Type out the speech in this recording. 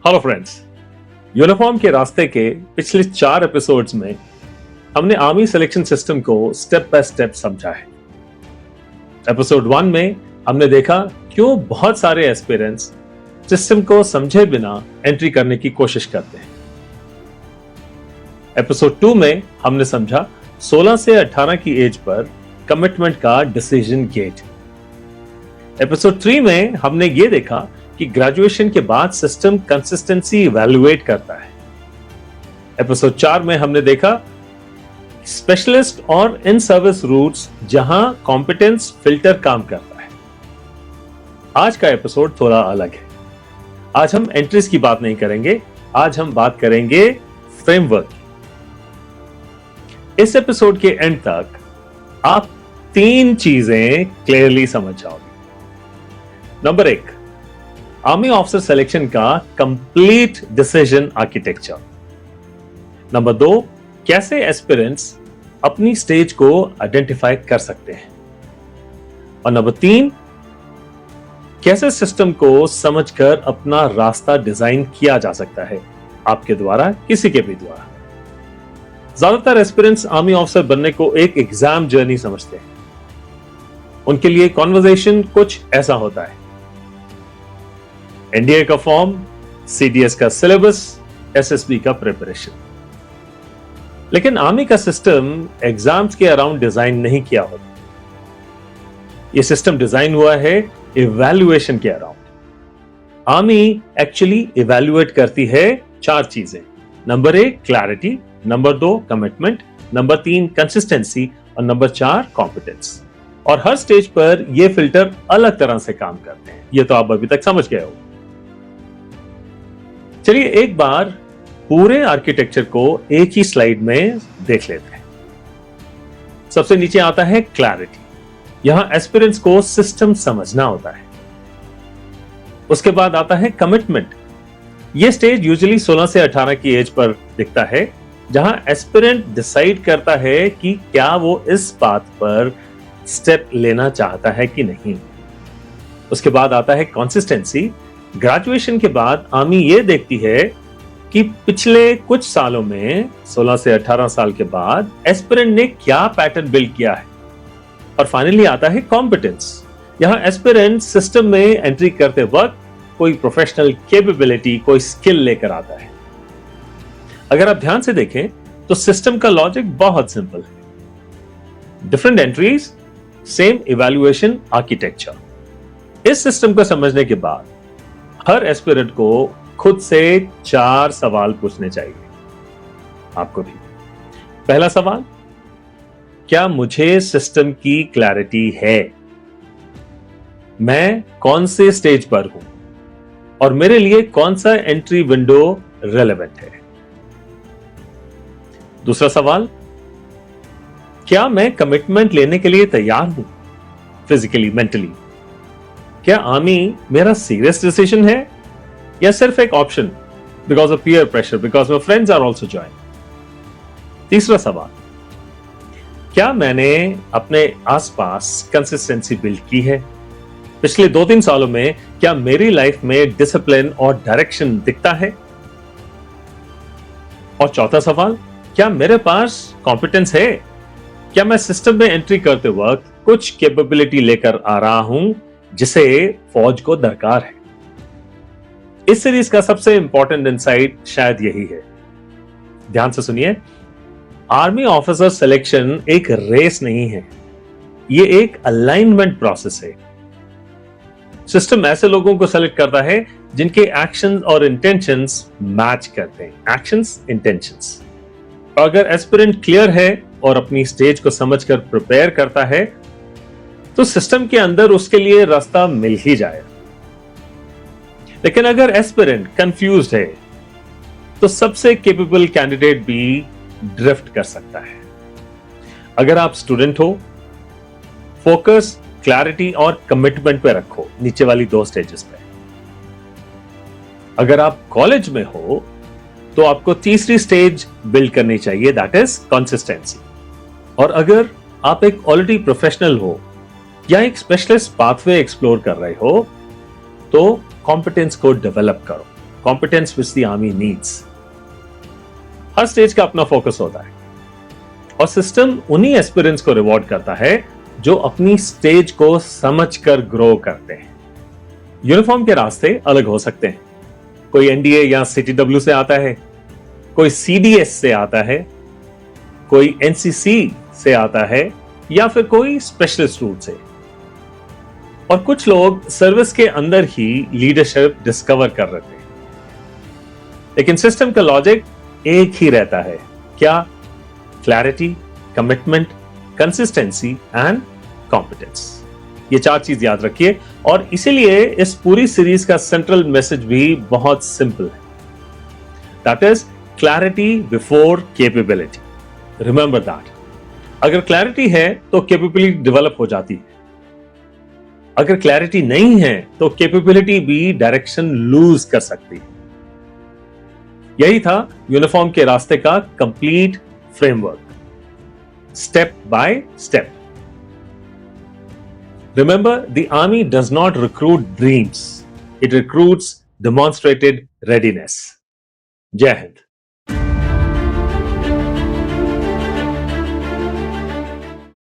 Hello friends, uniform के रास्ते के पिछले 4 एपिसोड्स में हमने आर्मी सिलेक्शन सिस्टम को स्टेप बाय स्टेप समझा है। एपिसोड 1 में हमने देखा क्यों बहुत सारे एस्पिरेंट्स सिस्टम को समझे बिना एंट्री करने की कोशिश करते हैं। एपिसोड 2 में हमने समझा 16 से 18 की एज पर कमिटमेंट का डिसीजन गेट। एपिसोड 3 में हमने ये देखा कि ग्रेजुएशन के बाद सिस्टम कंसिस्टेंसी इवैल्यूएट करता है। एपिसोड 4 में हमने देखा स्पेशलिस्ट और इन सर्विस रूट्स जहां कॉम्पिटेंस फिल्टर काम करता है। आज का एपिसोड थोड़ा अलग है। आज हम एंट्रीज की बात नहीं करेंगे, आज हम बात करेंगे फ्रेमवर्क की। इस एपिसोड के एंड तक आप 3 चीजें क्लियरली समझ जाओगे। नंबर 1, आर्मी ऑफिसर सिलेक्शन का कंप्लीट डिसीजन आर्किटेक्चर। नंबर 2, कैसे एस्पिरेंट्स अपनी स्टेज को आइडेंटिफाई कर सकते हैं। और नंबर 3, कैसे सिस्टम को समझकर अपना रास्ता डिजाइन किया जा सकता है, आपके द्वारा, किसी के भी द्वारा। ज्यादातर एस्पिरेंट्स आर्मी ऑफिसर बनने को एक एग्जाम जर्नी समझते हैं। उनके लिए कॉन्वर्सेशन कुछ ऐसा होता है: एनडीए का फॉर्म, सीडीएस का सिलेबस, एसएसबी का प्रिपरेशन। लेकिन आर्मी का सिस्टम एग्जाम्स के अराउंड डिजाइन नहीं किया होता। यह सिस्टम डिजाइन हुआ है इवैल्यूएशन के अराउंड। आर्मी एक्चुअली इवैल्यूएट करती है 4 चीजें। Number 1 clarity, number 2 commitment, number 3 consistency और नंबर 4 कॉम्पिटेंस। और हर स्टेज पर यह फिल्टर अलग तरह से काम करते हैं। यह तो आप अभी तक समझ गए हो। चलिए एक बार पूरे आर्किटेक्चर को एक ही स्लाइड में देख लेते हैं। सबसे नीचे आता है क्लैरिटी। यहां एस्पिरेंट्स को सिस्टम समझना होता है। उसके बाद आता है कमिटमेंट। यह स्टेज यूजुअली 16 से 18 की एज पर दिखता है, जहां एस्पिरेंट डिसाइड करता है कि क्या वो इस बात पर स्टेप लेना चाहता है कि नहीं। उसके बाद आता है कंसिस्टेंसी। ग्रेजुएशन के बाद आर्मी यह देखती है कि पिछले कुछ सालों में 16 से 18 साल के बाद एस्पिरेंट ने क्या पैटर्न बिल्ड किया है। और फाइनली आता है कॉम्पिटेंस। यहां एस्पिरेंट सिस्टम में एंट्री करते वक्त कोई प्रोफेशनल कैपेबिलिटी, कोई स्किल लेकर आता है। अगर आप ध्यान से देखें तो सिस्टम का लॉजिक बहुत सिंपल है। Different entries, same evaluation architecture. इस सिस्टम को समझने के बाद हर एस्पिरेंट को खुद से 4 सवाल पूछने चाहिए, आपको भी। पहला सवाल, क्या मुझे सिस्टम की क्लैरिटी है? मैं कौन से स्टेज पर हूं और मेरे लिए कौन सा एंट्री विंडो रेलेवेंट है? दूसरा सवाल, क्या मैं कमिटमेंट लेने के लिए तैयार हूं, फिजिकली, मेंटली? क्या आर्मी मेरा सीरियस डिसीजन है या सिर्फ एक option because of peer pressure, because my friends are also join? तीसरा सवाल, क्या मैंने अपने आसपास कंसिस्टेंसी बिल्ड की है? पिछले 2-3 सालों में क्या मेरी लाइफ में डिसिप्लिन और डायरेक्शन दिखता है? और चौथा सवाल, क्या मेरे पास कॉम्पिटेंस है? क्या मैं सिस्टम में एंट्री करते वक्त कुछ कैपेबिलिटी लेकर आ रहा हूं जिसे फौज को दरकार है? इस सीरीज का सबसे इंपॉर्टेंट इनसाइट शायद यही है। ध्यान से सुनिए, आर्मी ऑफिसर सिलेक्शन एक रेस नहीं है, यह एक अलाइनमेंट प्रोसेस है। सिस्टम ऐसे लोगों को सेलेक्ट करता है जिनके एक्शंस और इंटेंशंस मैच करते हैं। Actions, intentions. अगर एस्पिरेंट क्लियर है और अपनी स्टेज को समझकर प्रिपेयर करता है तो सिस्टम के अंदर उसके लिए रास्ता मिल ही जाएगा। लेकिन अगर एस्पिरेंट कंफ्यूज्ड है तो सबसे कैपेबल कैंडिडेट भी ड्रिफ्ट कर सकता है। अगर आप स्टूडेंट हो, फोकस क्लैरिटी और कमिटमेंट पे रखो, नीचे वाली 2 स्टेजेस पे। अगर आप कॉलेज में हो तो आपको तीसरी स्टेज बिल्ड करनी चाहिए, दैट इज कंसिस्टेंसी। और अगर आप एक ऑलरेडी प्रोफेशनल हो या एक स्पेशलिस्ट पाथवे एक्सप्लोर कर रहे हो तो कॉम्पिटेंस को डेवलप करो। Competence which the army needs. Her stage का अपना फोकस होता है और सिस्टम उन्हीं एस्पिरेंट्स को रिवॉर्ड करता है जो अपनी स्टेज को समझकर ग्रो करते हैं। यूनिफॉर्म के रास्ते अलग हो सकते हैं। कोई एनडीए या सीटीडब्ल्यू से आता है, कोई सीडीएस से आता है, कोई एनसीसी से आता है या फिर कोई स्पेशलिस्ट रूट से। और कुछ लोग सर्विस के अंदर ही लीडरशिप डिस्कवर कर रहे थे। लेकिन सिस्टम का लॉजिक एक ही रहता है, क्या? Clarity, commitment, consistency and competence. ये 4 चीज याद रखिए और इसीलिए इस पूरी सीरीज का सेंट्रल मैसेज भी बहुत सिंपल है। That is clarity before capability. Remember that. अगर क्लैरिटी है तो कैपेबिलिटी डेवलप हो जाती है। अगर क्लैरिटी नहीं है तो कैपेबिलिटी भी डायरेक्शन लूज कर सकती है। यही था यूनिफॉर्म के रास्ते का complete framework, step by step. Remember, the army does not recruit dreams. It recruits demonstrated readiness. Jai Hind.